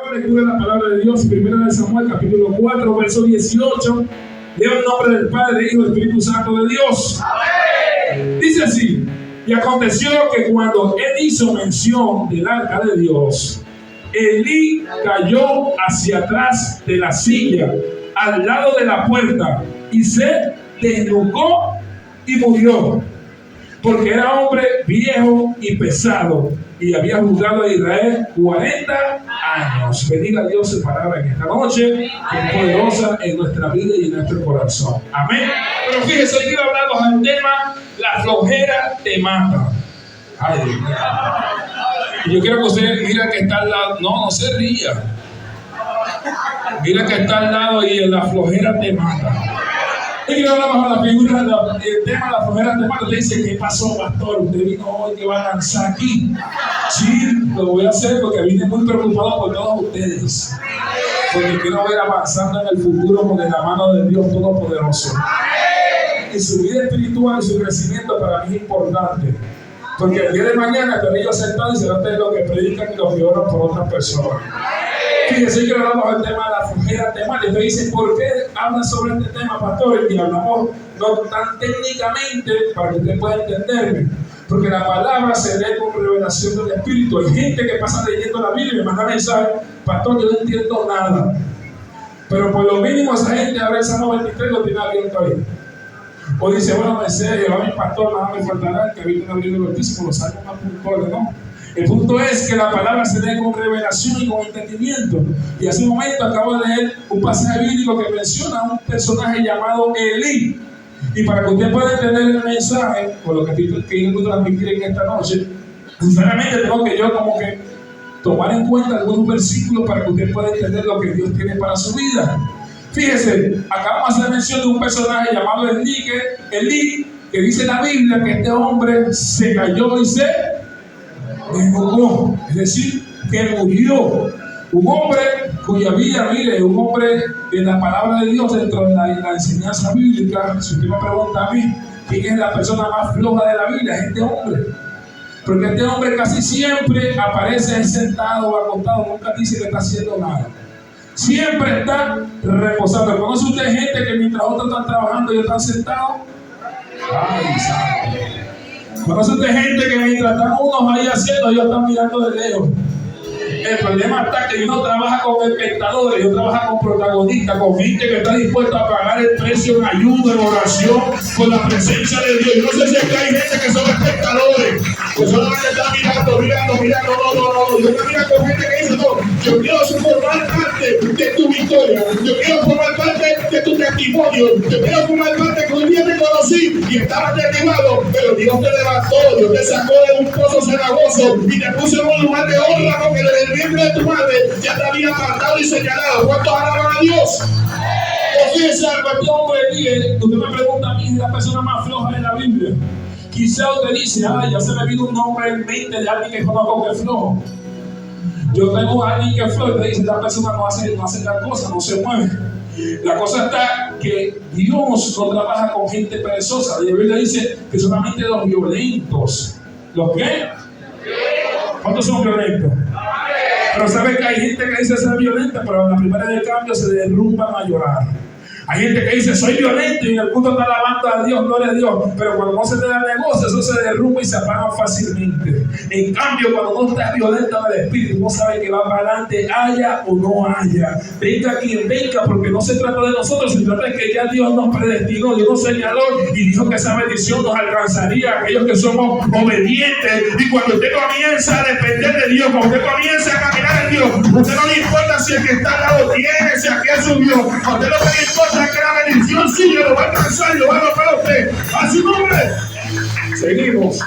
Lectura de la palabra de Dios, 1 Samuel, capítulo 4, verso 18. Leo el nombre del Padre, del Hijo y del Espíritu Santo de Dios. Amén. Dice así: y aconteció que cuando él hizo mención del arca de Dios, Elí cayó hacia atrás de la silla, al lado de la puerta, y se desnucó y murió, porque era hombre viejo y pesado, y había juzgado a Israel 40 años. Bendiga a Dios su palabra en esta noche, que es poderosa en nuestra vida y en nuestro corazón. Amén. Pero fíjese, hoy quiero hablarnos al tema: la flojera te mata. Ay, Dios mío. Y yo quiero que usted mira que está al lado. No se ría. Mira que está al lado y la flojera te mata. Y quiero hablar bajo la figura, el tema de la flojera te mata. Usted dice: ¿qué pasó, pastor? Usted vino hoy que va a lanzar aquí. Sí, lo voy a hacer porque vine muy preocupado por todos ustedes. Porque quiero ver avanzando en el futuro con la mano de Dios Todopoderoso. Y su vida espiritual y su crecimiento para mí es importante. Porque el día de mañana estaré yo sentado y será ustedes los que predican y los que oran por otras personas. Fíjense que hablamos del tema de la flojera temática. Usted dice: ¿por qué habla sobre este tema, pastor? Y hablamos no tan técnicamente para que usted pueda entenderme. Porque la palabra se lee con revelación del Espíritu. Hay gente que pasa leyendo la Biblia y me manda mensajes: pastor, yo no entiendo nada. Pero por lo mínimo esa gente abre el Salmo 23 lo tiene abierto ahí. O dice: bueno, me sé, llevar a mi pastor, nada me faltará, que habita en el libro del Altísimo, los salmos más puntuales, ¿no? El punto es que la palabra se lee con revelación y con entendimiento. Y hace un momento acabo de leer un pasaje bíblico que menciona a un personaje llamado Elí. Y para que usted pueda entender el mensaje, por lo que yo quiero transmitir en esta noche, sinceramente tengo que yo como que tomar en cuenta algunos versículos para que usted pueda entender lo que Dios tiene para su vida. Fíjese, acabamos de hacer mención de un personaje llamado Elí, que dice en la Biblia que este hombre se cayó y se desnucó, es decir, que murió. Un hombre cuya vida, mire, un hombre de la palabra de Dios dentro de la enseñanza bíblica. Si usted me pregunta a mí quién es la persona más floja de la Biblia, es este hombre. Porque este hombre casi siempre aparece sentado o acostado, nunca dice que está haciendo nada. Siempre está reposando. ¿Conoce usted gente que mientras otros están trabajando ellos están sentados? Ay, santo. ¿Conoce usted gente que mientras están unos ahí haciendo ellos están mirando de lejos? El problema está que uno trabaja con espectadores, yo trabajo con protagonistas, con gente que está dispuesta a pagar el precio en ayuda, en oración, con la presencia de Dios. Yo no sé si es que hay gente que son espectadores, que solamente están mirando. No. Yo me miro con gente que dice: no, yo quiero formar parte de tu victoria, yo quiero formar parte de tu testimonio, yo quiero formar parte que un día te conocí y estabas derribado, pero Dios te levantó, Dios te sacó de un pozo cenagoso y te puso en un lugar de honra, porque desde el vientre de tu madre ya te había apartado y señalado. ¿Cuántos alaban a Dios? Fíjense algo, este hombre Elí, usted me pregunta a mí, es la persona más floja de la Biblia. Quizá usted dice: ya se me vino un nombre en mente de alguien que conozco que es flojo. Yo tengo a alguien que es flojo y te dice: esta persona no hace tal cosa, no se mueve. La cosa está que Dios no trabaja con gente perezosa. La Biblia dice que solamente los violentos. ¿Los qué? ¿Cuántos son violentos? Pero sabe que hay gente que dice ser violenta, pero en la primera del cambio se derrumban a llorar. Hay gente que dice: soy violento, y en el punto está alabando a Dios, gloria a Dios, pero cuando no se te da negocio, eso se derrumba y se apaga fácilmente. En cambio, cuando no estás violento en el espíritu, no sabe que va para adelante, haya o no haya. Venga quien venga, porque no se trata de nosotros, se trata de que ya Dios nos predestinó, Dios nos señaló y dijo que esa bendición nos alcanzaría a aquellos que somos obedientes. Y cuando usted comienza a depender de Dios, cuando usted comienza a caminar en Dios, usted no le importa si el que está al lado tiene, si aquel subió, a usted lo que le importa que la bendición suya lo va a alcanzar y lo va a lograr usted. A su nombre. Seguimos.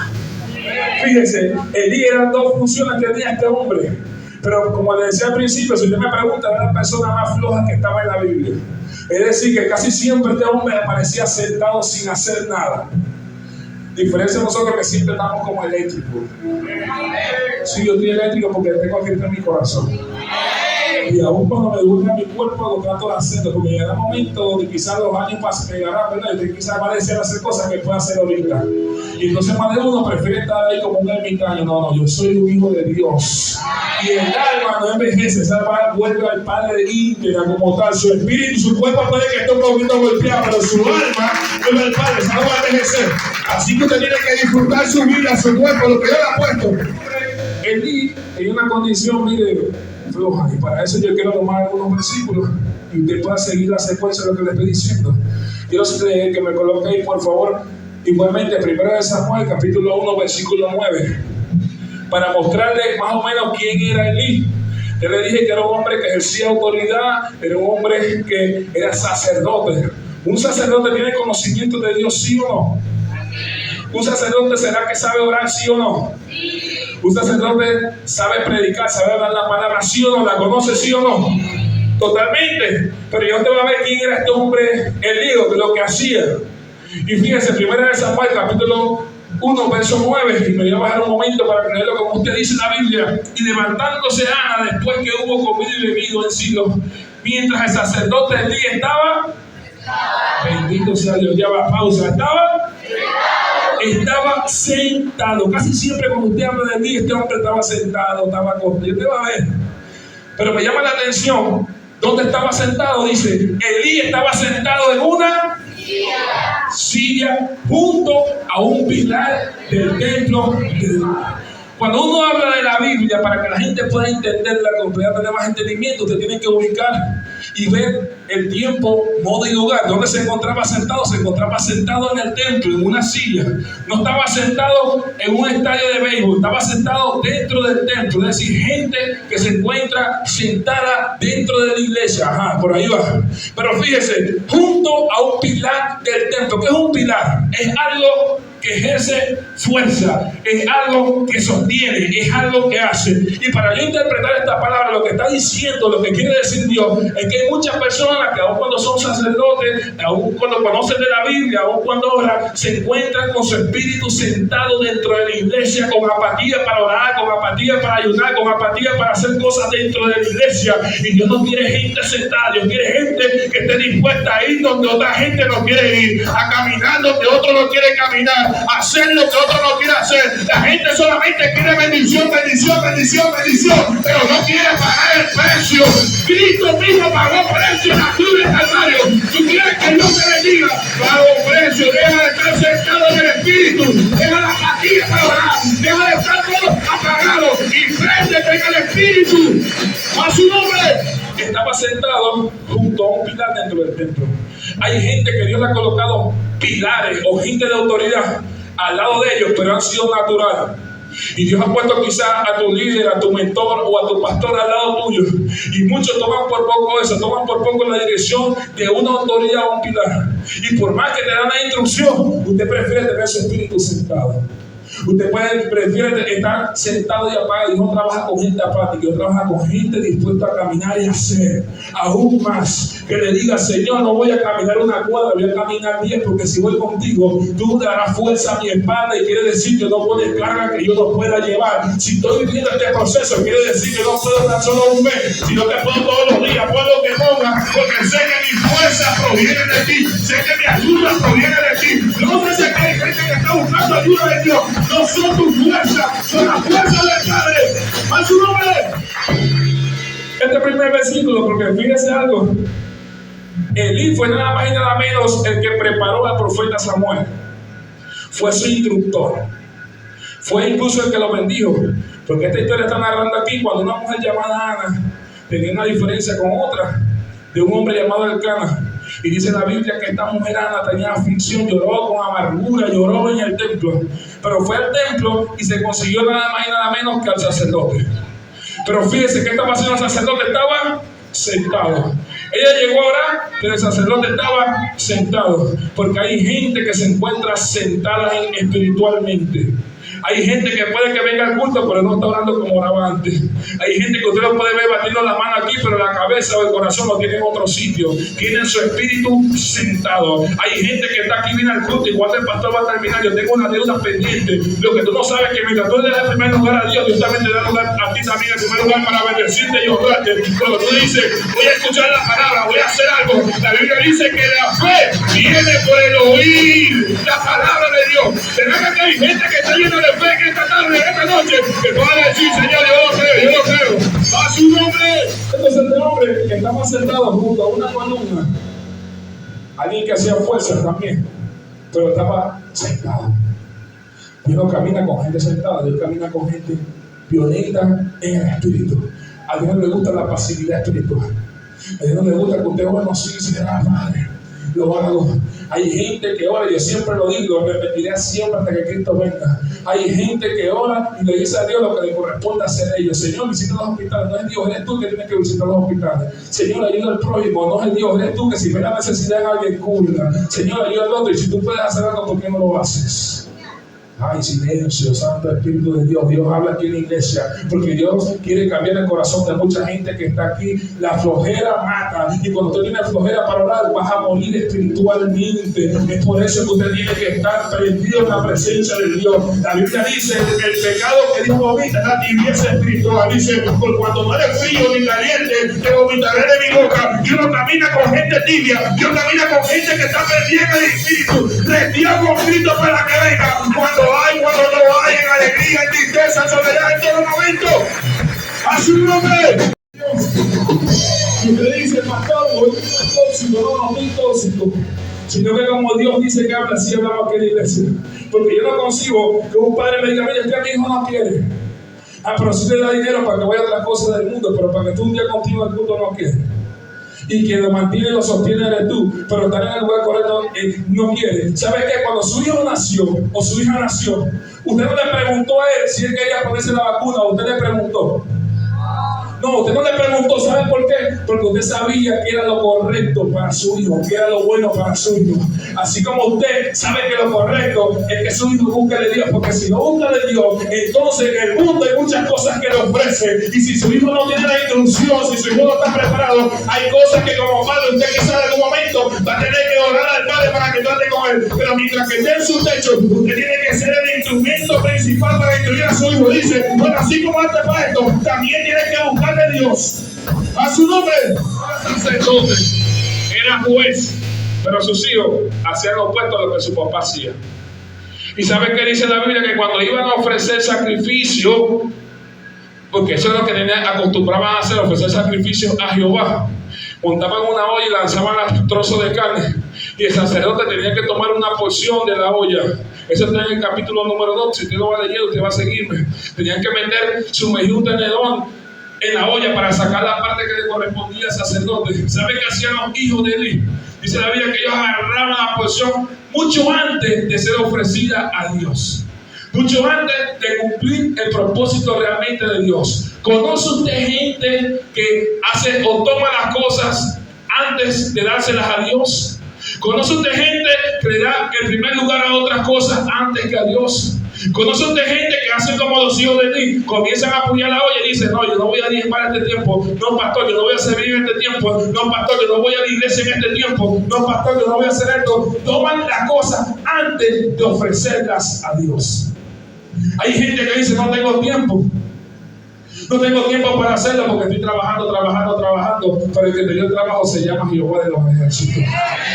Fíjense, Elí eran dos funciones que tenía este hombre. Pero como le decía al principio, si usted me pregunta, era la persona más floja que estaba en la Biblia. Es decir, que casi siempre este hombre aparecía sentado sin hacer nada. Diferencia de nosotros que siempre estamos como eléctricos. Sí, yo estoy eléctrico porque tengo que entrar en mi corazón. Y aún cuando me duele mi cuerpo, lo trato de hacerlo, porque llegará un momento donde quizás los años pasen, llegará, ¿verdad? Y quizás va a desear hacer cosas que pueda hacer ahorita. Y entonces más de uno prefiere estar ahí como un ermitaño. No, yo soy un hijo de Dios. Y el alma no envejece, esa alma vuelve al Padre íntegra como tal. Su espíritu, su cuerpo puede que esté un poquito golpeado, pero su alma vuelve al Padre, esa no va a envejecer. Así que usted tiene que disfrutar su vida, su cuerpo, lo que Dios le ha puesto. Elí tenía una condición, mire, floja, y para eso yo quiero tomar algunos versículos y usted pueda seguir la secuencia de lo que le estoy diciendo. Quiero que me coloque ahí, por favor, igualmente, 1 Samuel, capítulo 1, versículo 9, para mostrarle más o menos quién era Elí. Yo le dije que era un hombre que ejercía autoridad, era un hombre que era sacerdote. ¿Un sacerdote tiene conocimiento de Dios, sí o no? ¿Un sacerdote será que sabe orar, sí o no? ¿Un sacerdote sabe predicar, sabe dar la palabra, sí o no? ¿La conoce, sí o no? Totalmente. Pero yo te voy a ver quién era este hombre, Elí, lo que hacía. Y fíjense, 1 Samuel, capítulo 1, verso 9, y me voy a bajar un momento para leerlo como usted dice en la Biblia. Y levantándose Ana, después que hubo comido y bebido en Silo, mientras el sacerdote Elí estaba, bendito sea Dios, ya va, pausa, estaba sentado. Casi siempre cuando usted habla de Elí, este hombre estaba sentado, estaba acostado. Yo te voy a ver. Pero me llama la atención, ¿dónde estaba sentado? Dice, Elí estaba sentado en una silla junto a un pilar del templo de Dios. Cuando uno habla de la Biblia, para que la gente pueda entenderla con más entendimiento, usted tiene que ubicar y ver el tiempo, modo y lugar. ¿Dónde se encontraba sentado? Se encontraba sentado en el templo, en una silla. No estaba sentado en un estadio de béisbol, estaba sentado dentro del templo. Es decir, gente que se encuentra sentada dentro de la iglesia. Ajá, por ahí va. Pero fíjese, junto a un pilar del templo. ¿Qué es un pilar? Es algo que ejerce fuerza, es algo que sostiene, es algo que hace. Y para yo interpretar esta palabra, lo que está diciendo, lo que quiere decir Dios, es que hay muchas personas que aun cuando son sacerdotes, aun cuando conocen de la Biblia, aun cuando oran, se encuentran con su espíritu sentado dentro de la iglesia, con apatía para orar, con apatía para ayudar, con apatía para hacer cosas dentro de la iglesia. Y Dios no quiere gente sentada, Dios quiere gente que esté dispuesta a ir donde otra gente no quiere ir, a caminar donde otro no quiere caminar, hacer lo que otro no quiere hacer. La gente solamente quiere bendición, bendición, bendición, bendición, pero no quiere pagar el precio. Cristo mismo pagó precio en la cruz del Calvario. Tú quieres que Dios te bendiga, pagó precio. Deja de estar sentado en el espíritu, deja la apatía para orar, deja de estar todo apagado y préndete en el espíritu. A su nombre. Estaba sentado junto a un pilar dentro del templo. Hay gente que Dios le ha colocado pilares o gente de autoridad al lado de ellos, pero han sido natural. Y Dios ha puesto quizás a tu líder, a tu mentor o a tu pastor al lado tuyo. Y muchos toman por poco eso, toman por poco la dirección de una autoridad o un pilar. Y por más que te dan la instrucción, usted prefiere tener su espíritu sentado. Usted prefiere estar sentado y apagado y no trabaja con gente apática, y trabaja con gente dispuesta a caminar y hacer aún más. Que le diga, Señor, no voy a caminar una cuadra, voy a caminar 10, porque si voy contigo, tú darás fuerza a mi espalda, y quiere decir que no puedes carga que yo no pueda llevar. Si estoy viviendo este proceso, quiere decir que no puedo tan solo un mes, sino que puedo todos los días, puedo lo que ponga, porque sé que mi fuerza proviene de ti, sé que mi ayuda proviene de ti. No sé si hay gente que está buscando ayuda de Dios. No son tu fuerza, son la fuerza del Padre. ¡A su nombre! Este primer versículo, porque fíjese algo. Elí fue nada más y nada menos el que preparó al profeta Samuel. Fue su instructor. Fue incluso el que lo bendijo. Porque esta historia está narrando aquí cuando una mujer llamada Ana tenía una diferencia con otra de un hombre llamado Elcana. Y dice la Biblia que esta mujer Ana tenía aflicción, lloró con amargura, lloró en el templo. Pero fue al templo y se consiguió nada más y nada menos que al sacerdote. Pero fíjese que estaba haciendo el sacerdote, estaba sentado. Ella llegó a orar, pero el sacerdote estaba sentado. Porque hay gente que se encuentra sentada espiritualmente. Hay gente que puede que venga al culto, pero no está orando como oraba antes. Hay gente que usted lo puede ver batiendo la mano aquí, pero la cabeza o el corazón lo tiene en otro sitio. Tienen su espíritu sentado. Hay gente que está aquí, viene al culto y cuando el pastor va a terminar, yo tengo una deuda pendiente. Lo que tú no sabes es que mientras tú le das el primer lugar a Dios, Dios también te da lugar a ti también el primer lugar para bendecirte y honrarte. Cuando tú dices, voy a escuchar la palabra, voy a hacer algo, la Biblia dice que la fe viene por el oír la palabra de Dios. ¿Será que hay gente que está llena de fe en esta tarde, en esta noche, que va a decir, Señor, yo lo creo, a su nombre? Entonces este hombre que estaba sentado junto a una columna, alguien que hacía fuerza también, pero estaba sentado. Dios no camina con gente sentada, Dios camina con gente violenta en el espíritu. A Dios no le gusta la pasividad espiritual. A Dios no le gusta que usted, bueno, sí, será padre, lo hago. Hay gente que ora, yo siempre lo digo, lo repetiré siempre hasta que Cristo venga. Hay gente que ora y le dice a Dios lo que le corresponde hacer a ellos. Señor, visita los hospitales. No es Dios, eres tú que tienes que visitar los hospitales. Señor, ayuda al prójimo. No es Dios, eres tú que si ve la necesidad en alguien, cura. Señor, ayuda al otro. Y si tú puedes hacer algo, ¿por qué no lo haces? Ay, silencio, Santo Espíritu de Dios. Dios habla aquí en la iglesia, porque Dios quiere cambiar el corazón de mucha gente que está aquí. La flojera mata, y cuando usted tiene flojera para orar, vas a morir espiritualmente. Es por eso que usted tiene que estar prendido en la presencia de Dios. La Biblia dice, el pecado que Dios vomita es la tibieza espiritual. Dice, por cuanto no eres frío ni caliente, te vomitaré de mi boca. Dios no camina con gente tibia, Dios camina con gente que está perdida en el espíritu. Le dio con Cristo para que venga. Cuando no hay, en alegría, en tristeza, soledad, en todo momento. A su nombre. Y usted dice, pastor, hoy no es tóxico, no estoy tóxico. Sino que como Dios dice que habla, así hablamos aquí en la iglesia. Porque yo no concibo que un padre me diga, mira, es que a mi hijo no quiere. Pero sí le da dinero para que vaya a otras cosas del mundo, pero para que tú un día contigo al mundo no quieres. Y quien lo mantiene y lo sostiene eres tú, pero estar en el lugar correcto no quiere. ¿Sabes qué? Cuando su hijo nació o su hija nació, usted no le preguntó a él si él quería ponerse la vacuna, usted le preguntó. No, usted no le preguntó, ¿sabe por qué? Porque usted sabía que era lo correcto para su hijo, que era lo bueno para su hijo. Así como usted sabe que lo correcto es que su hijo busque de Dios, porque si no busca de Dios, entonces en el mundo hay muchas cosas que le ofrece. Y si su hijo no tiene la instrucción, si su hijo no está preparado, hay cosas que como padre usted quizá en algún momento va a tener que orar al padre para que trate con él. Pero mientras que esté en su techo, usted tiene que ser el instrumento principal para instruir a su hijo. Dice, bueno, así como antes para esto, también tiene que buscar de Dios. A su nombre. Sacerdote, era juez, pero sus hijos hacían lo opuesto a lo que su papá hacía. Y sabe que dice la Biblia que cuando iban a ofrecer sacrificio, porque eso es lo que acostumbraban a hacer, ofrecer sacrificios a Jehová, montaban una olla y lanzaban los trozos de carne, y el sacerdote tenía que tomar una porción de la olla. Eso está en el capítulo número 2. Si usted lo va leyendo, usted va a seguirme. Tenían que meter su mejor tenedor en la olla para sacar la parte que le correspondía al sacerdote. ¿Sabe qué hacían los hijos de Eli? Dice la Biblia que ellos agarraban la porción mucho antes de ser ofrecida a Dios, mucho antes de cumplir el propósito realmente de Dios. ¿Conoce usted gente que hace o toma las cosas antes de dárselas a Dios? ¿Conoce usted gente que le da el primer lugar a otras cosas antes que a Dios? ¿Conoce usted gente que hace como los hijos de Eli? Comienzan a apoyar la olla y dicen, no, yo no voy a diezmar este tiempo. No, pastor, yo no voy a servir en este tiempo. No, pastor, yo no voy a la iglesia en este tiempo. No, pastor, yo no voy a hacer esto. Toman las cosas antes de ofrecerlas a Dios. Hay gente que dice, no tengo tiempo. No tengo tiempo para hacerlo porque estoy trabajando. Pero el que te dio el trabajo se llama Jehová de los ejércitos.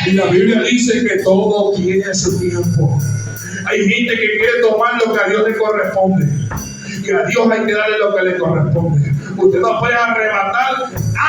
Y la Biblia dice que todo tiene su tiempo. Hay gente que quiere tomar lo que a Dios le corresponde. Y a Dios hay que darle lo que le corresponde. Usted no puede arrebatar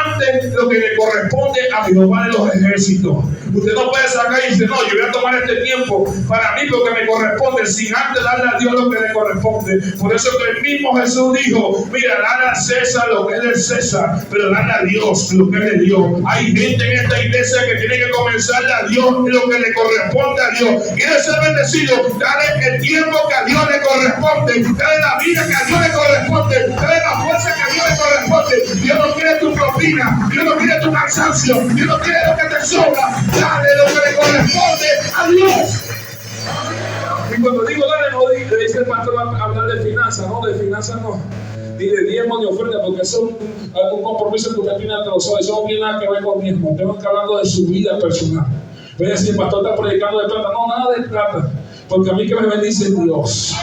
antes lo que le corresponde a Jehová de los ejércitos. Usted no puede sacar y decir, no, yo voy a tomar este tiempo para mí lo que me corresponde, sin antes darle a Dios lo que le corresponde. Por eso que el mismo Jesús dijo, mira, dale a César lo que es del César, pero dale a Dios lo que es de Dios. Hay gente en esta iglesia que tiene que comenzarle a Dios lo que le corresponde a Dios. ¿Quiere ser bendecido? Dale el tiempo que a Dios le corresponde. Dale la vida que a Dios le corresponde. Dale la fuerza que a Dios le corresponde. Dios no quiere tu propina. Dios no quiere tu cansancio. Dios no quiere lo que te sobra. Dale lo que le corresponde a Dios. Y cuando digo dale, no le dice el pastor va a hablar de finanzas, no, de finanzas no. Ni de diezmo ni ofrenda, porque eso es un compromiso que usted tiene ante los ojos. Eso no tiene nada que ver con diezmo. Tengo que hablar de su vida personal. Voy a decir, el pastor está predicando de plata. No, nada de plata. Porque a mí que me bendice Dios.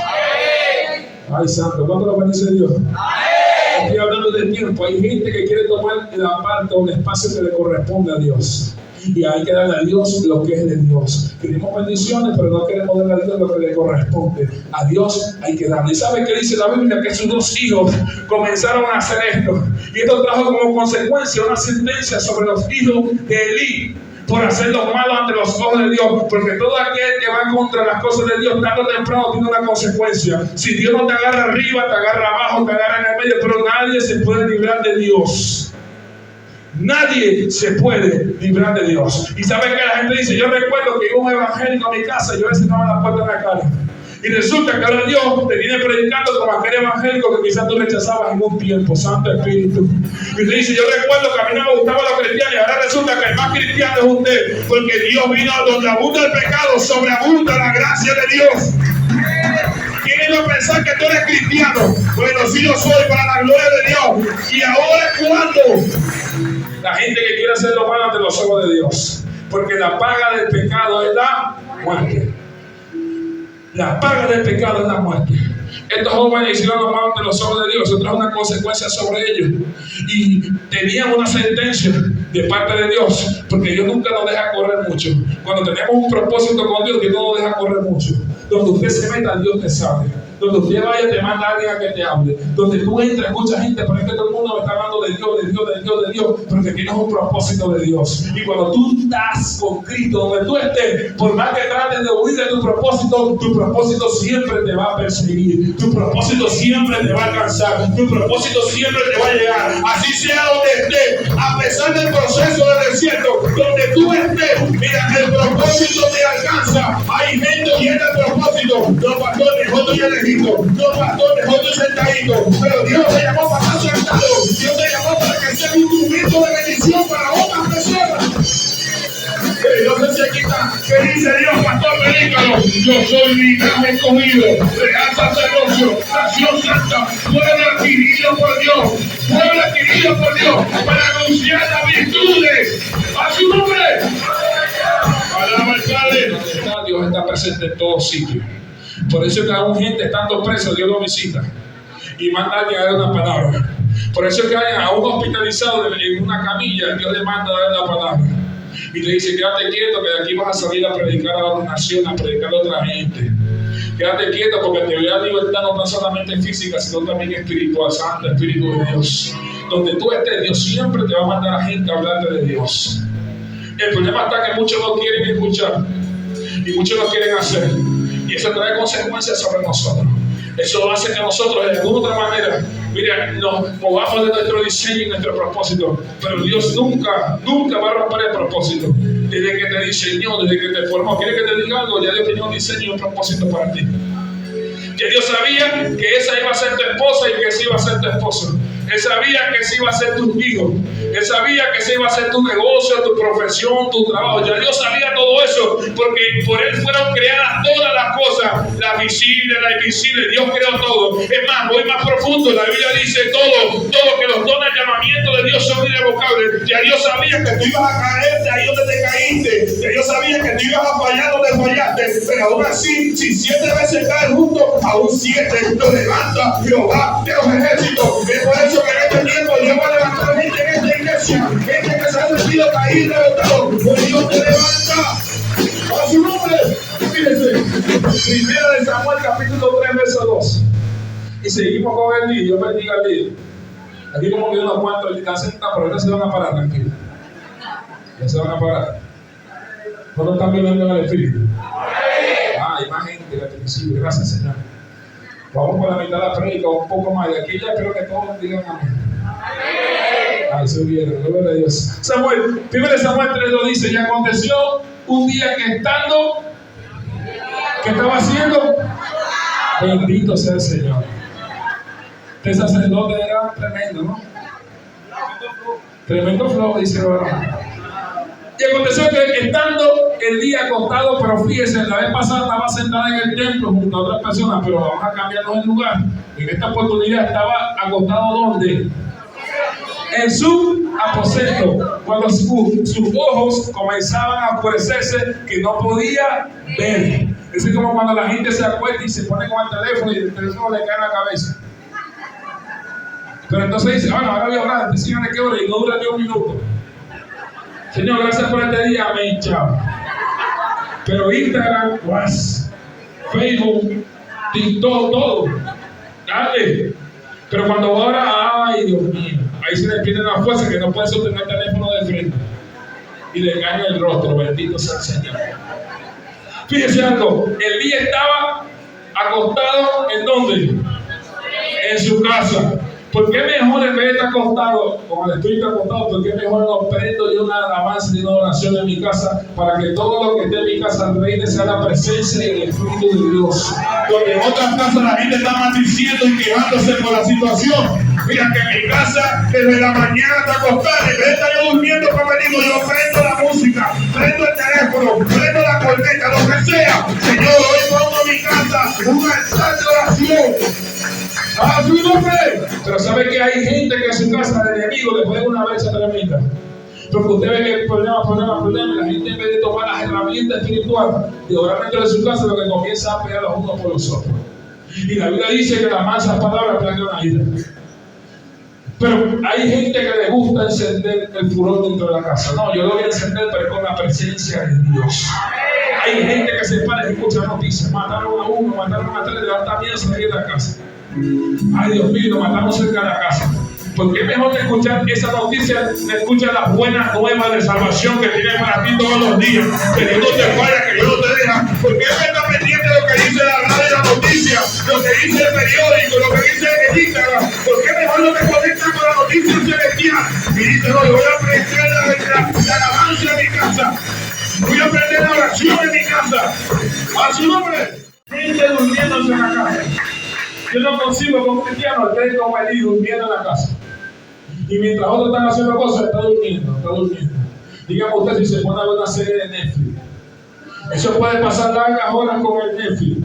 Ay, santo, ¿cuánto lo bendice Dios? Estoy hablando de tiempo. Hay gente que quiere tomar la parte o el espacio que le corresponde a Dios. Y hay que darle a Dios lo que es de Dios. Queremos bendiciones, pero no queremos darle a Dios lo que le corresponde. A Dios hay que darle. ¿Y sabe qué dice la Biblia? Que sus 2 hijos comenzaron a hacer esto. Y esto trajo como consecuencia una sentencia sobre los hijos de Elí por hacer lo malo ante los ojos de Dios. Porque todo aquel que va contra las cosas de Dios, tarde o temprano tiene una consecuencia. Si Dios no te agarra arriba, te agarra abajo, te agarra en el medio, pero nadie se puede librar de Dios. Nadie se puede librar de Dios. Y sabe que la gente dice, yo recuerdo que iba un evangélico a mi casa y yo le cerraba la puerta en la cara. Y resulta que ahora Dios te viene predicando como aquel evangélico que quizás tú rechazabas en un tiempo. Santo Espíritu. Y te dice, yo recuerdo que a mí no me gustaban los cristianos y ahora resulta que el más cristiano es usted. Porque Dios vino donde abunda el pecado, sobreabunda la gracia de Dios. ¿Quieren no pensar que tú eres cristiano? Bueno, sí lo soy para la gloria de Dios. Y ahora cuando la gente que quiere hacer lo malo ante los ojos de Dios, porque la paga del pecado es la muerte. La paga del pecado es la muerte. Estos jóvenes hicieron lo malo ante los ojos de Dios. Eso trajo una consecuencia sobre ellos. Y tenían una sentencia de parte de Dios, porque Dios nunca nos deja correr mucho. Cuando tenemos un propósito con Dios, Dios no nos deja correr mucho. Donde usted se meta, Dios te sabe. Donde usted vaya, te manda a alguien a que te hable. Donde tú entras, mucha gente, pero es que todo el mundo me está hablando de Dios, de Dios, de Dios, de Dios, pero que tienes un propósito de Dios. Y cuando tú estás con Cristo, donde tú estés, por más que trates de huir de tu propósito siempre te va a perseguir. Tu propósito siempre te va a alcanzar. Tu propósito siempre te va a llegar. Así sea donde estés, a pesar del proceso del desierto, donde tú estés, mira, el propósito te alcanza. Hay gente llena de propósito. Los pastores, otros ya elegidos. Los pastores, otros sentaditos. Pero Dios te llamó para estar sentado. Dios te llamó para que sea un instrumento de bendición para otras personas. No sé si aquí está. ¿Qué dice Dios, pastor? Predícalo. Yo soy linaje escogido, real sacerdocio, nación santa, pueblo adquirido por Dios, pueblo adquirido por Dios, para anunciar las virtudes a su nombre. Alaba al Padre. Dios está presente en todos sitios. Por eso es que aún gente estando preso, Dios lo visita y manda a alguien a dar una palabra. Por eso es que a un hospitalizado en una camilla, Dios le manda a dar la palabra. Y te dice, quédate quieto, que de aquí vas a salir a predicar a otra nación, a predicar a otra gente. Quédate quieto porque te voy a dar libertad no tan solamente física, sino también espiritual, Santo Espíritu de Dios. Donde tú estés, Dios siempre te va a mandar a gente a hablarte de Dios. El problema está que muchos no quieren escuchar y muchos no quieren hacer. Y eso trae consecuencias sobre nosotros. Eso hace que nosotros, de alguna otra manera, mira, nos movamos de nuestro diseño y nuestro propósito. Pero Dios nunca va a romper el propósito. Desde que te diseñó, desde que te formó. ¿Quiere que te diga algo? Ya Dios tenía un diseño y un propósito para ti. Que Dios sabía que esa iba a ser tu esposa y que ese iba a ser tu esposo. Él sabía que ese iba a ser tu hijo. Él sabía que ese iba a ser tu negocio, tu profesión, tu trabajo. Ya Dios sabía todo eso, porque por Él fueron creadas todas las cosas, las visibles, las invisibles. Dios creó todo. Es más, voy más profundo. La Biblia dice todo que los dones de llamamiento de Dios son irrevocables. Ya Dios sabía que tú ibas a caer de ahí donde te caíste. Ya Dios sabía que tú ibas a fallar donde fallaste. Pero aún así, si 7 veces caes junto, aún 7 lo levanta Jehová de los ejércitos. Es por eso que en este tiempo Dios va a levantar gente en esta iglesia, gente que se ha sentido caído y derrotado, pues Dios te levanta a su nombre. Fíjense, primera de Samuel capítulo 3 verso 2, y seguimos con el líder. Dios bendiga al líder. Aquí como que unos cuantos están sentados, pero ya se van a parar, tranquilo, ya se van a parar. ¿No están viviendo en el Espíritu? Hay más gente que al principio. Gracias, Señor. Vamos por la mitad de la prédica, un poco más. Y aquí ya creo que todos digan amén. Ay, se vieron, gloria a Dios. Samuel, 1 Samuel 3 lo dice. Y aconteció un día que estando, ¿qué estaba haciendo? Bendito sea el Señor. Este sacerdote era tremendo, ¿no? Tremendo flow, dice el varón. Y aconteció que estando el día acostado, pero fíjese, la vez pasada estaba sentada en el templo junto a otras personas, pero vamos a cambiarnos el lugar. En esta oportunidad estaba acostado ¿dónde? En su aposento, cuando sus ojos comenzaban a oscurecerse, que no podía ver. Es como cuando la gente se acuesta y se pone con el teléfono y el teléfono le cae en la cabeza. Pero entonces dice, bueno, ahora voy a orar, decíganle que ore y no dura ni un minuto. Señor, gracias por este día, amén, chao. Pero Instagram, WhatsApp, Facebook, TikTok, todo. Dale. Pero cuando ora, ay Dios mío, ahí se le pierde la fuerza que no puede sostener el teléfono de frente. Y le engaña el rostro, bendito sea el Señor. Fíjese algo, Elí estaba acostado ¿en dónde? En su casa. ¿Por qué mejor en vez de estar acostado, como el espíritu acostado, por qué mejor no prendo yo una alabanza y una oración en mi casa para que todo lo que esté en mi casa reine sea la presencia y el Espíritu de Dios? Donde en otras casas la gente está maldiciendo y quejándose por la situación. Mira que en mi casa desde la mañana está acostada, en vez de estar yo durmiendo como digo, yo prendo la música, prendo el teléfono, prendo la corneta, lo que sea. Señor, hoy pongo en mi casa un altar de oración. ¡A su nombre! Pero sabe que hay gente que en su casa el enemigo le pone una brecha tremenda. Porque usted ve que problema, y la gente en vez de tomar las herramientas espirituales de orar dentro de su casa, lo que comienza a pelear los unos por los otros. Y la Biblia dice que las mansas palabras planean una ira. Pero hay gente que le gusta encender el furor dentro de la casa. No, yo lo voy a encender, pero con la presencia de Dios. Hay gente que se para y escucha noticias. Mataron a uno, mataron a tres, le da miedo salir de la casa. Ay Dios mío, lo matamos cerca de la casa. Porque es mejor que escuchar esa noticia, que escuchar las buenas nuevas de salvación que tiene para ti todos los días. Que Dios no te falla, que Dios no te deja. Porque Él está pendiente de lo que dice la radio y la noticia, lo que dice el periódico, lo que dice el Instagram. Porque es mejor no te conectas con la noticia celestial. Y dice, no, yo voy a aprender la alabanza en mi casa. Voy a aprender la oración en mi casa. A su nombre. Gente durmiéndose en la casa. Yo no consigo con un cristiano estar como Elí durmiendo en la casa. Y mientras otros están haciendo cosas, está durmiendo. Dígame usted si se pone a ver una serie de Netflix. Eso puede pasar largas horas con el Netflix,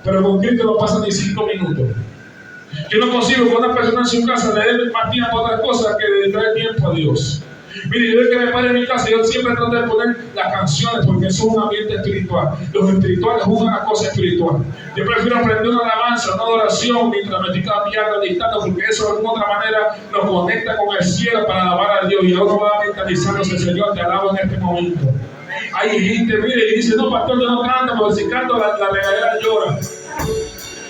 pero con Cristo no pasa ni 5 minutos. Yo no consigo que una persona en su casa le dé más tiempo a otras cosas que dedicar tiempo a Dios. Mire, yo desde que me paro en mi casa, yo siempre trato de poner las canciones porque eso es un ambiente espiritual. Los espirituales juegan a cosas espirituales. Yo prefiero aprender una alabanza, una adoración mientras me estoy cambiando, dictando, porque eso de alguna otra manera nos conecta con el cielo para alabar a Dios. Y ahora va mentalizándose, Señor, te alabo en este momento. Hay gente, mire, y dice, no, pastor, yo no canto, porque si canto la regadera llora.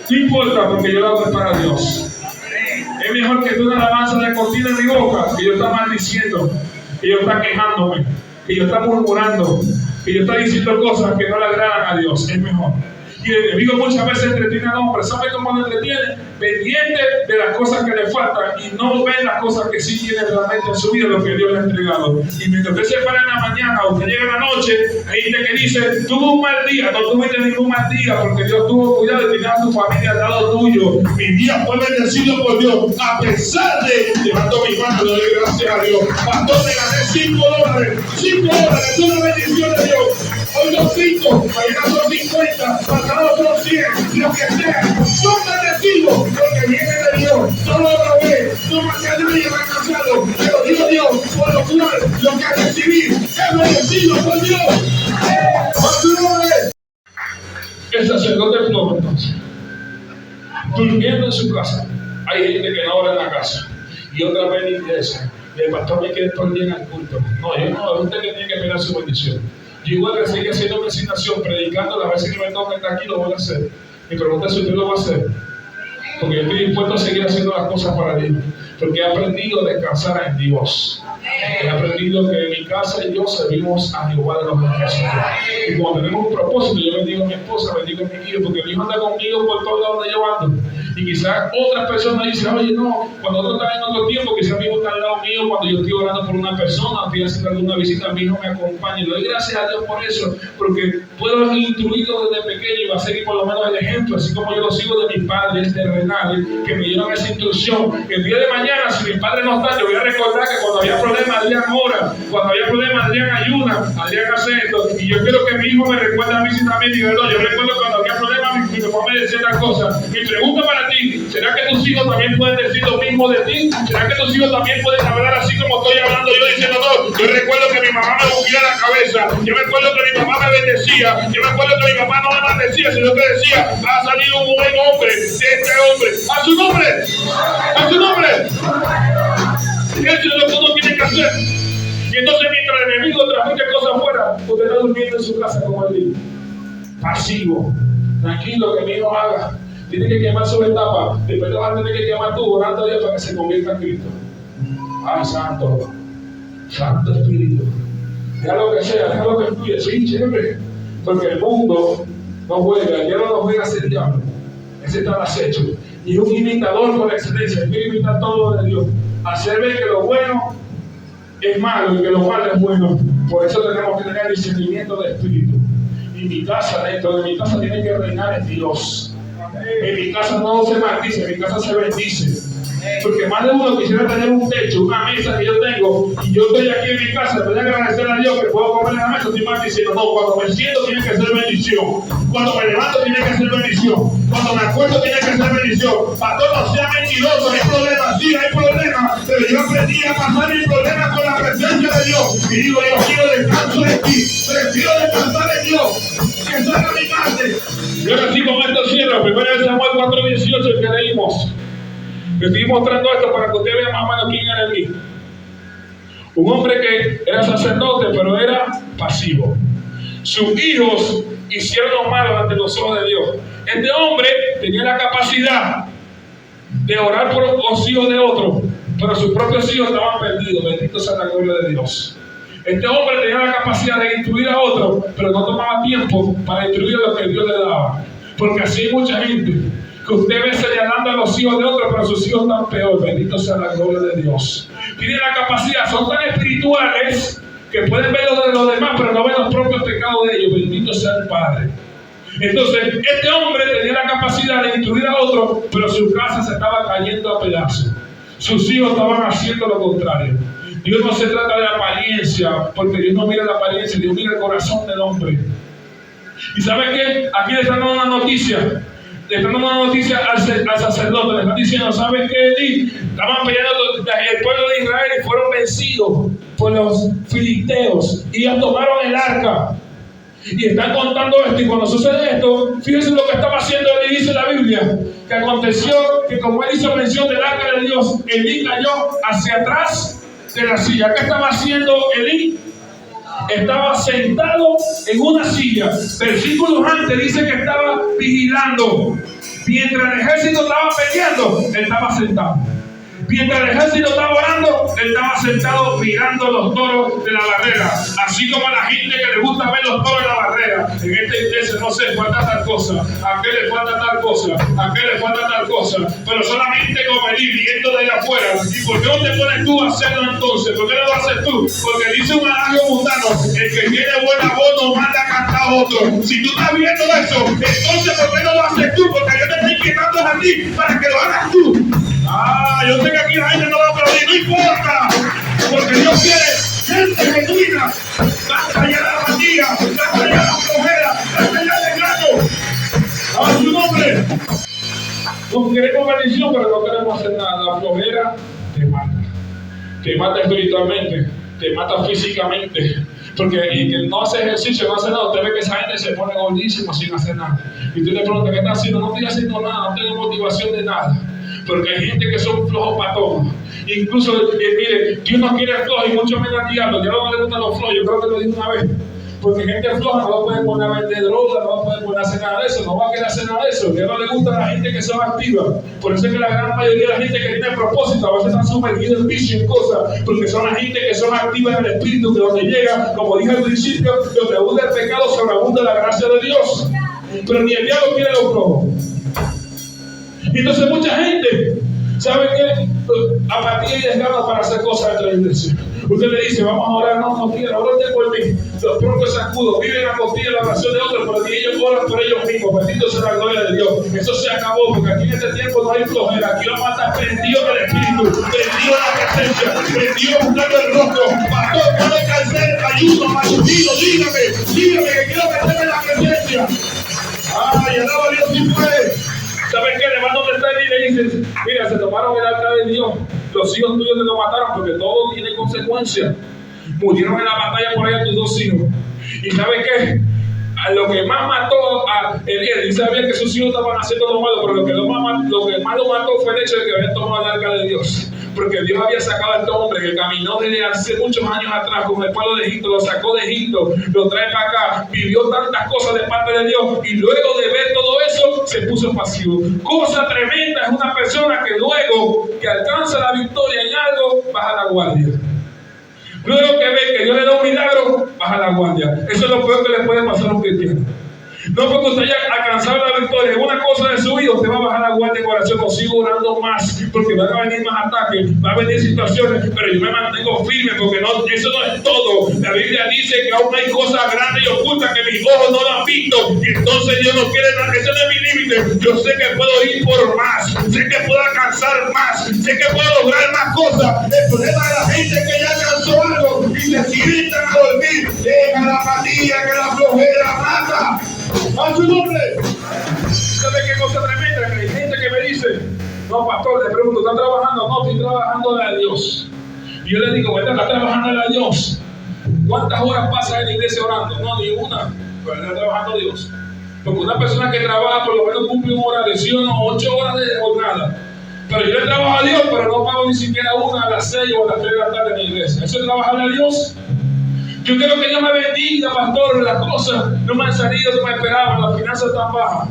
No importa, porque yo lo hago para Dios. Es mejor que tú una alabanza de cortina en mi boca, que yo está maldiciendo, que yo está quejándome, que yo está murmurando, que yo está diciendo cosas que no le agradan a Dios. Es mejor. Y el enemigo muchas veces entretiene al hombre. ¿Sabe cómo lo entretiene? Pendiente de las cosas que le faltan y no ve las cosas que sí tiene realmente en su vida, lo que Dios le ha entregado. Y mientras usted se para en la mañana o usted llega en la noche, hay gente que dice, tuvo un mal día. No tuviste ningún mal día porque Dios tuvo cuidado de tener a tu familia al lado tuyo. Mi día fue bendecido por Dios. A pesar de, levanto mi mano, le doy gracias a Dios. Pastor, me gané $5. $5, es una bendición de Dios. Hoy son 5, mañana son 50, pasado son 100, lo que sea. Son bendecidos porque viene de Dios. No lo probé, no más que nadie me ha alcanzado. Pero digo Dios, por lo cual lo que recibí es bendecido por Dios. ¡Por su nombre! El sacerdote flojo entonces, durmiendo en su casa. Hay gente que no ora en la casa y otra vez en la iglesia. El pastor me quiere todo el día en el culto. No, yo no, es usted que tiene que esperar su bendición. Yo igual que seguir haciendo mi asignación, predicando las veces que me toca estar aquí, lo voy a hacer. Mi pregunta es si usted lo va a hacer. Porque yo estoy dispuesto a seguir haciendo las cosas para Dios. Porque he aprendido a descansar en Dios. He aprendido que en mi casa y yo servimos a Jehová de los ejércitos. Y cuando tenemos un propósito, yo bendigo a mi esposa, bendigo a mi hijo, porque mi hijo anda conmigo por todos lados donde yo ando. Y quizás otras personas dicen, oye, no, cuando otro está en otro tiempo, quizás mi hijo está al lado mío, cuando yo estoy orando por una persona, estoy haciendo alguna visita, a mí no me acompaña. Y le doy gracias a Dios por eso, porque puedo haber instruido desde pequeño y va a seguir por lo menos el ejemplo, así como yo lo sigo de mis padres terrenales, que me dieron esa instrucción. El día de mañana, si mis padres no están, yo voy a recordar que cuando había problemas, Adrián ora, cuando había problemas, Adrián ayuna, Adrián hace esto. Y yo quiero que mi hijo me recuerde a mí si también diga, no, yo recuerdo cuando había problemas, mi papá me decía tal cosa. Mi pregunta para ti, ¿será que tus hijos también pueden decir lo mismo de ti? ¿Será que tus hijos también pueden hablar así como estoy hablando yo diciendo, no, yo recuerdo que mi mamá me ungía la cabeza, yo me acuerdo que mi mamá me bendecía, yo me acuerdo que mi papá no me maldecía, sino que decía, va a salir un buen hombre de este hombre, a su nombre, a su nombre. Eso es lo que uno tiene que hacer. Y entonces mientras el enemigo transmite cosas afuera, usted está durmiendo en su casa como él dice, pasivo, tranquilo, que mi hijo haga. Tiene que quemar su etapa, después te vas a tener que quemar tú orando a Dios para que se convierta en Cristo. Ay, Santo, Santo Espíritu, deja lo que sea, deja lo que fluye, sí, chévere, porque el mundo no juega, el diablo no juega a ser diablo, ese está al acecho, y es un imitador por excelencia, él quiere imitar todo lo de Dios, hacer ver que lo bueno es malo y que lo malo es bueno. Por eso tenemos que tener discernimiento de espíritu. Y mi casa, dentro de mi casa tiene que reinar en Dios. En mi casa no se maldice, en mi casa se bendice. Porque más de uno quisiera tener un techo, una mesa que yo tengo, y yo estoy aquí en mi casa, voy a agradecer a Dios que puedo comer en la mesa, estoy maldiciendo. No, cuando me siento tiene que ser bendición. Cuando me levanto tiene que ser bendición. Cuando me acuerdo tiene que ser bendición. Pastor, no sea mentiroso, hay problemas, sí, hay problemas, pero yo aprendí a pasar mis problemas con la presencia de Dios. Y digo, yo quiero descanso de ti, prefiero descansar en Dios, que salga mi parte. Y ahora sí, con esto cierro. 1 Samuel 4:18 que leímos. Le estoy mostrando esto para que usted vea más o menos quién era Elí. Un hombre que era sacerdote, pero era pasivo. Sus hijos hicieron lo malo ante los ojos de Dios. Este hombre tenía la capacidad de orar por los hijos de otros, pero sus propios hijos estaban perdidos. Bendito sea la gloria de Dios. Este hombre tenía la capacidad de instruir a otros, pero no tomaba tiempo para instruir a lo que Dios le daba. Porque así hay mucha gente que usted ve señalando a los hijos de otros, pero sus hijos están peor. Bendito sea la gloria de Dios. Tienen la capacidad, son tan espirituales que pueden ver lo de los demás, pero no ven los propios pecados de ellos. Bendito sea el Padre. Entonces, este hombre tenía la capacidad de instruir a otros, pero su casa se estaba cayendo a pedazos. Sus hijos estaban haciendo lo contrario. Dios no se trata de apariencia, porque Dios no mira la apariencia, Dios mira el corazón del hombre. ¿Y sabe qué? Aquí le están dando una noticia. Le están dando una noticia al sacerdote. Le están diciendo, ¿sabes qué, Eli? Estaban peleando el pueblo de Israel y fueron vencidos por los filisteos. Y ellos tomaron el arca. Y están contando esto. Y cuando sucede esto, fíjense lo que estaba haciendo Eli, dice la Biblia. Que aconteció que como él hizo mención del arca de Dios, Eli cayó hacia atrás de la silla. ¿Qué estaba haciendo Eli? Estaba sentado en una silla. Versículos antes dice que estaba vigilando. Mientras el ejército estaba peleando, él estaba sentado. Mientras el ejército estaba orando, él estaba sentado mirando los toros de la barrera. Así como a la gente que le gusta ver los toros de la barrera. En esta iglesia no sé, falta tal cosa, a qué le falta tal cosa, a qué le falta tal cosa. Pero solamente como ir viendo de allá afuera. ¿Y por qué no te pones tú a hacerlo entonces? ¿Por qué no lo haces tú? Porque dice un adagio mundano, el que tiene buena voz no manda a cantar a otro. Si tú estás viendo eso, entonces ¿por qué no lo haces tú? Porque yo te estoy quitando a ti para que lo hagas tú. Yo sé que aquí la gente no va a aplaudir, no importa, porque Dios quiere gente genuina. Basta ya la apatía, basta ya la flojera, basta ya el engaño. A su nombre. No queremos bendición, pero no queremos hacer nada. La flojera te mata espiritualmente, te mata físicamente. Porque y que no hace ejercicio, no hace nada, usted ve que esa gente se pone gordísima sin hacer nada. Y tú le preguntas, ¿qué está haciendo? No estoy haciendo nada, no tengo motivación de nada. Porque hay gente que son flojos patones. Incluso, mire, Dios no quiere flojos y mucho menos al diablo. Ya no le gustan los flojos, yo creo que lo dije una vez. Porque gente floja no va a poder poner a vender droga, no va a poder poner a hacer nada de eso, no va a querer hacer nada de eso. Ya no le gusta a la gente que son activa. Por eso es que la gran mayoría de la gente que tiene propósito a veces están sumergidos en vicio, en cosas, porque son la gente que son activas en el espíritu, que donde llega, como dije al principio, donde abunda el pecado, sobreabunda la gracia de Dios. Pero ni el diablo quiere los flojos. Y entonces mucha gente, ¿sabe qué? Apatía y desgano para hacer cosas dentro de la iglesia. Usted le dice, vamos a orar, no quiero, órate por mí. Los propios sacudos viven a costilla de la oración de otros, pero ni ellos oran por ellos mismos. Bendito sea la gloria de Dios. Eso se acabó, porque aquí en este tiempo no hay flojera. Aquí vamos a estar prendidos del Espíritu, prendidos en la presencia, prendidos buscando el rostro. Pastor, no me cansé, ayuno, matutino, dígame que quiero meterme en la presencia. Ay, alaba a Dios si puede. ¿Sabes qué? Le van donde está y le dices, mira, se tomaron el altar de Dios. Los hijos tuyos te lo mataron porque todo tiene consecuencias. Murieron en la batalla por allá tus 2 hijos. ¿Y sabes qué? A lo que más mató a Eliel, y sabía que sus hijos estaban haciendo lo malo, pero lo que más lo mató fue el hecho de que habían tomado el arca de Dios. Porque Dios había sacado a este hombre que caminó desde hace muchos años atrás con el pueblo de Egipto, lo sacó de Egipto, lo trae para acá, vivió tantas cosas de parte de Dios y luego de ver todo eso se puso pasivo. Cosa tremenda es una persona que luego que alcanza la victoria en algo, baja la guardia. Luego que ve que Dios le da un milagro, baja la guardia. Eso es lo peor que le puede pasar a un cristiano. No porque usted haya alcanzado la victoria en una cosa de su vida, usted va a bajar la guardia de oración, no sigo orando más, porque van a venir más ataques, van a venir situaciones, pero yo me mantengo firme, porque no, eso no es todo. La Biblia dice que aún hay cosas grandes y ocultas que mis ojos no lo han visto, y entonces Dios no quiere nada, ese no es mi límite. Yo sé que puedo ir por más, sé que puedo alcanzar más, sé que puedo lograr más cosas. El problema de la gente es que ya alcanzó algo y se sientan a dormir, deja la apatía, que la flojera mata. ¡A su nombre! ¿Sabe qué cosa tremenda? Que hay gente que me dice, no, pastor, le pregunto, ¿están trabajando? No, estoy trabajando a Dios. Y yo le digo, ¿verdad? ¿Estás trabajando a Dios? ¿Cuántas horas pasas en la iglesia orando? No, ni una. Pero está trabajando a Dios. Porque una persona que trabaja por lo menos cumple un horario, ¿sí o no? 8 horas de jornada. Pero yo le trabajo a Dios, pero no pago ni siquiera una a las 6 o a las 3 de la tarde en la iglesia. ¿Eso es trabajar a Dios? Yo quiero que Dios me bendiga, pastor. Las cosas no me han salido como esperaban, las finanzas están bajas.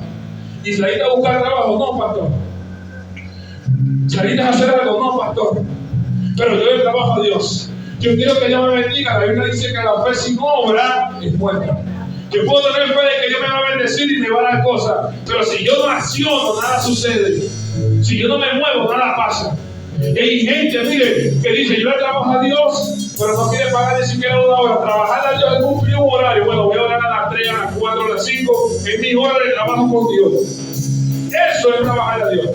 Y saliste a buscar trabajo, no, pastor. Saliste a hacer algo, no, pastor. Pero yo le trabajo a Dios. Yo quiero que Dios me bendiga. La Biblia dice que la fe sin obra es muerta. Yo puedo tener fe de que Dios me va a bendecir y me va a dar cosas. Pero si yo no acciono, nada sucede. Si yo no me muevo, nada pasa. Y hay gente, mire, que dice, yo le trabajo a Dios, pero no quiere pagar ni siquiera una hora. Trabajar a Dios es cumplir un horario. Bueno, voy a orar a las 3, a las 4, a las 5. Es mi hora de trabajo con Dios. Eso es trabajar a Dios.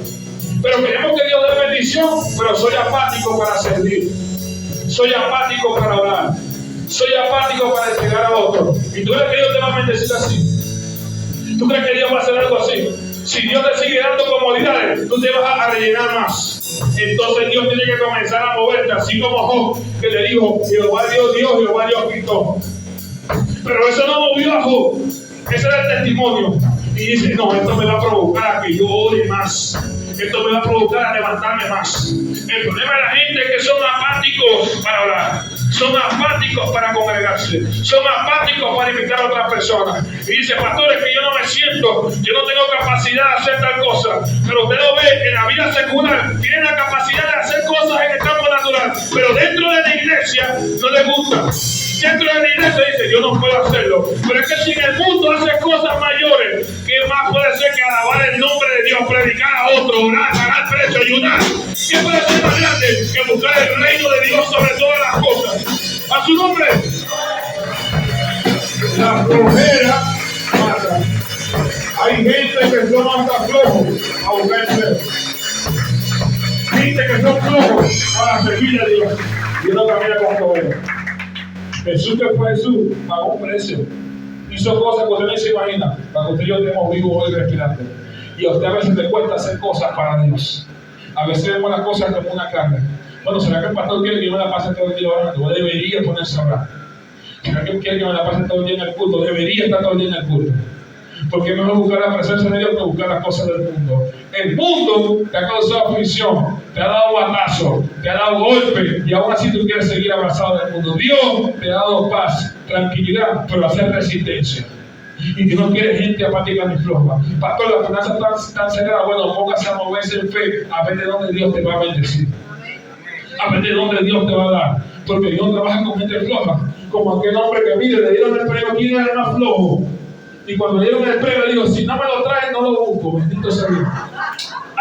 Pero queremos que Dios dé bendición, pero soy apático para servir. Soy apático para orar. Soy apático para entregar a otros. ¿Y tú crees que Dios te va a bendecir así? ¿Tú crees que Dios va a hacer algo así? Si Dios te sigue dando comodidades, tú te vas a rellenar más. Entonces Dios tiene que comenzar a moverte, así como Job, que le dijo, Jehová Dios, Jehová Dios quitó. Pero eso no movió a Job. Ese era el testimonio. Y dice, no, esto me va a provocar a que yo ore más. Esto me va a provocar a levantarme más. El problema de la gente es que son apáticos para orar. Son apáticos para congregarse. Son apáticos para invitar a otras personas. Y dice, pastor, es que yo no me siento, yo no tengo capacidad de hacer tal cosa. Pero usted lo ve en la vida secular, tiene la capacidad de hacer cosas en el campo natural. Pero dentro de la iglesia no le gusta. Dentro de la iglesia dice, yo no puedo hacerlo. Pero es que si en el mundo hace cosas mayores, ¿qué más puede ser que alabar el nombre de Dios, predicar a otro, orar, pagar precio, ayudar? ¿Qué puede ser más grande que buscar el reino de Dios sobre todas las cosas? A su nombre. La flojera mata. Hay gente que son hasta flojos a buscar el cielo. Gente que son flojos para servir a Dios. Y no camina con flojera. Jesús, que fue Jesús, pagó un precio. Hizo cosas que usted no se imagina, para que usted y yo estemos vivos hoy respirando. Y a usted a veces le cuesta hacer cosas para Dios. A veces vemos las cosas como una carga. Bueno, ¿será que el pastor quiere que yo me la pase todo el día orando? O debería ponerse a orar. ¿Será que quiere que me la pase todo el día en el culto? Debería estar todo el día en el culto. Porque es mejor buscar la presencia de Dios que buscar las cosas del mundo. El mundo te ha causado aflicción, te ha dado batazo, te ha dado golpe, y aún así tú quieres seguir abrazado del mundo. Dios te ha dado paz, tranquilidad, pero hacer resistencia. Y que no quiere gente apática ni floja. Pastor, las finanzas están cerradas. Bueno, póngase a moverse en fe, a ver de dónde Dios te va a bendecir. A ver de dónde Dios te va a dar. Porque Dios trabaja con gente floja. Como aquel hombre que mire, le dieron el premio, ¿quién era el más flojo? Y cuando le dieron el premio, le digo, si no me lo traen, no lo busco. Bendito sea Dios.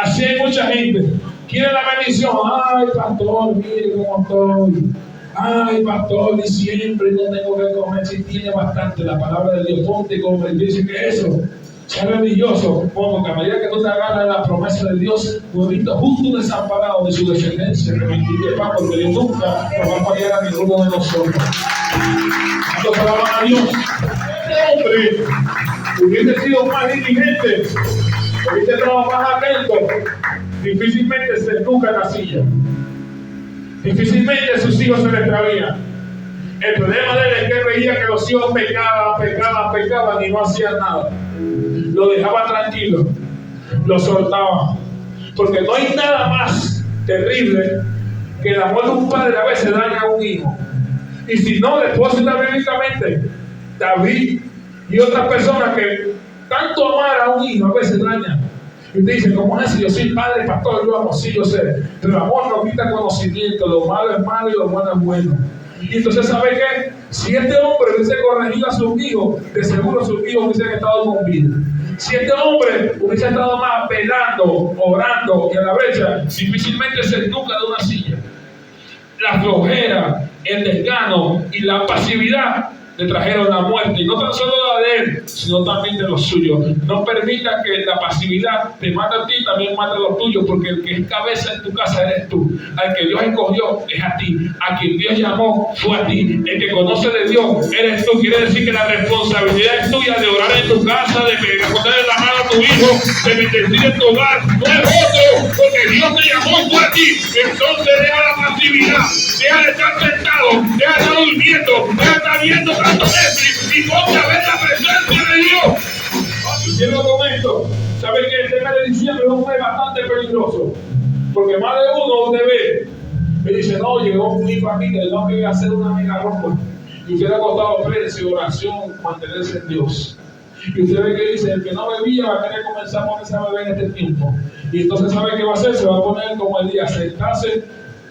Así hay mucha gente. Quiere la bendición. Ay, pastor, mire cómo estoy. Ay, pastor, diciembre no tengo que comer. Si tiene bastante la palabra de Dios, ponte y come. Y dice que eso, sea religioso, porque a medida que tú te agarras la promesa de Dios, tú has visto justo desamparado de su descendencia. Que mentira, papá, porque Dios nunca nos va a fallar a ninguno de nosotros. Cuando se alaban a Dios, este hombre hubiese sido más diligente, hubiese estado más atento, difícilmente se nunca en la silla. Difícilmente sus hijos se le extravían. El problema de él es que él veía que los hijos pecaban y no hacían nada. Lo dejaba tranquilo, lo soltaba. Porque no hay nada más terrible que el amor de un padre a veces daña a un hijo. Y si no, después está bíblicamente, David y otras personas que tanto amar a un hijo a veces dañan. Y usted dice, ¿cómo es? Yo soy padre, pastor, yo amo, sí, yo sé. Pero el amor no quita conocimiento, lo malo es malo y lo bueno es bueno. Y entonces, ¿sabe qué? Si este hombre hubiese corregido a sus hijos, de seguro sus hijos hubiesen estado con vida. Si este hombre hubiese estado más velando, orando y a la brecha, difícilmente se nunca de una silla. La flojera, el desgano y la pasividad le trajeron la muerte, y no tan solo la de él, sino también de los suyos. No permita que la pasividad te mate a ti, también mate a los tuyos, porque el que es cabeza en tu casa eres tú. Al que Dios escogió es a ti. A quien Dios llamó fue a ti. El que conoce de Dios eres tú. Quiere decir que la responsabilidad es tuya de orar en tu casa, de ponerle la mano a tu hijo, de bendecir en tu hogar. No es otro, porque Dios te llamó fue a ti. Entonces deja la pasividad, deja de estar sentado, deja de estar durmiendo, deja de estar viendo Netflix y ponte a ver la presencia de Dios. Y cierro con esto. ¿Sabe que el tema de diciembre es un mes bastante peligroso? Porque más de uno usted ve y dice, no, llegó mi familia, no que hacer una mega ropa. Y usted le ha costado precio, oración, mantenerse en Dios. Y usted ve que dice, el que no bebía va a querer comenzar a ponerse a beber en este tiempo. Y entonces sabe qué va a hacer, se va a poner como el día, sentarse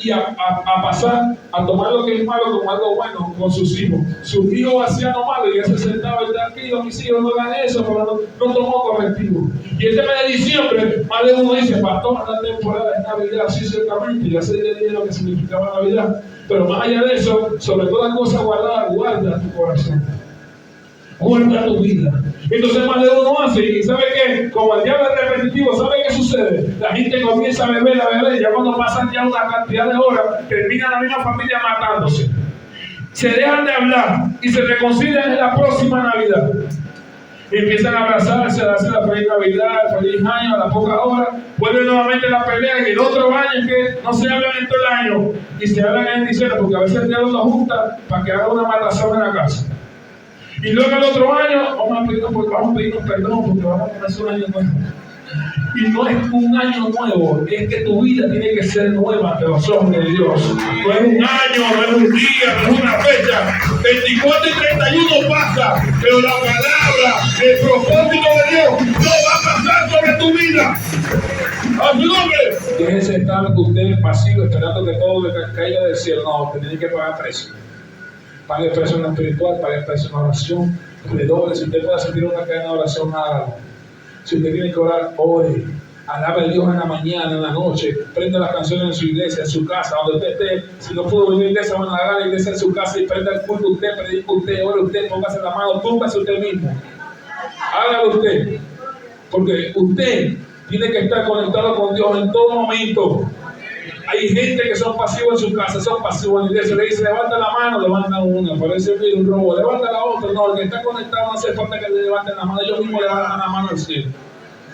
y a pasar a tomar lo que es malo como algo bueno con sus hijos. Sus hijos hacían lo malo y él se sentaba y tranquilo, mis hijos no hagan eso, pero no tomó correctivo. Y el tema de diciembre, más de uno dice, pastor, la temporada es Navidad, sí, ciertamente, ya sé lo que significaba Navidad, pero más allá de eso, sobre todas las cosas guardadas, guarda tu corazón. Guarda tu vida. Entonces más de uno hace, y ¿sabe qué? Como el diablo es repetitivo, ¿sabe qué sucede? La gente comienza a beber, y ya cuando pasan ya una cantidad de horas, termina la misma familia matándose. Se dejan de hablar y se reconcilian en la próxima Navidad. Y empiezan a abrazarse, a darse la feliz Navidad, el feliz año, a las pocas horas, vuelve nuevamente la pelea y el otro año es que no se hablan en todo el año y se hablan en diciembre, porque a veces el diablo los junta para que haga una matazón en la casa. Y luego el otro año vamos a pedirnos perdón porque vamos a comenzar un año nuevo. Y no es un año nuevo, es que tu vida tiene que ser nueva ante los ojos de Dios. No es un año, no es un día, no es una fecha. 24 y 31 pasa, pero la palabra, el propósito de Dios no va a pasar sobre tu vida. ¡A su nombre! Déjese estar usted pasivo esperando que todo le caiga del cielo. No, usted tiene que pagar precio. Pague precio en lo espiritual, pague precio en la oración. Redoble, si usted puede sentir una cadena de oración, hágalo. Si usted tiene que orar, ore. Alabe a Dios en la mañana, en la noche. Prenda las canciones en su iglesia, en su casa, donde usted esté. Si no pudo venir a la iglesia, van a haga la iglesia en su casa y prenda el culto usted, predica usted, ore usted, póngase la mano, póngase usted mismo. Hágalo usted. Porque usted tiene que estar conectado con Dios en todo momento. Hay gente que son pasivos en su casa, son pasivos en la iglesia. Le dice, levanta la mano, levanta una. Parece un robo. Levanta la otra. No, el que está conectado no hace falta que le levanten la mano. Ellos mismos levantan la mano al cielo.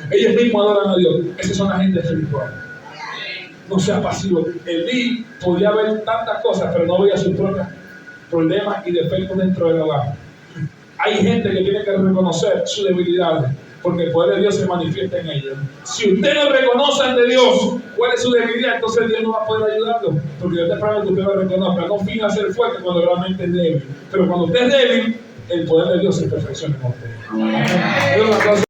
Ellos mismos adoran a Dios. Esas son la gente espiritual. No sea pasivo. Elí podía ver tantas cosas, pero no veía sus propios problemas y defectos dentro del hogar. Hay gente que tiene que reconocer sus debilidades, porque el poder de Dios se manifiesta en ellos. Si usted no reconoce ante Dios cuál es su debilidad, entonces Dios no va a poder ayudarlo. Porque yo te espero que usted lo reconozca. No finja ser fuerte cuando realmente es débil. Pero cuando usted es débil, el poder de Dios se perfecciona en usted.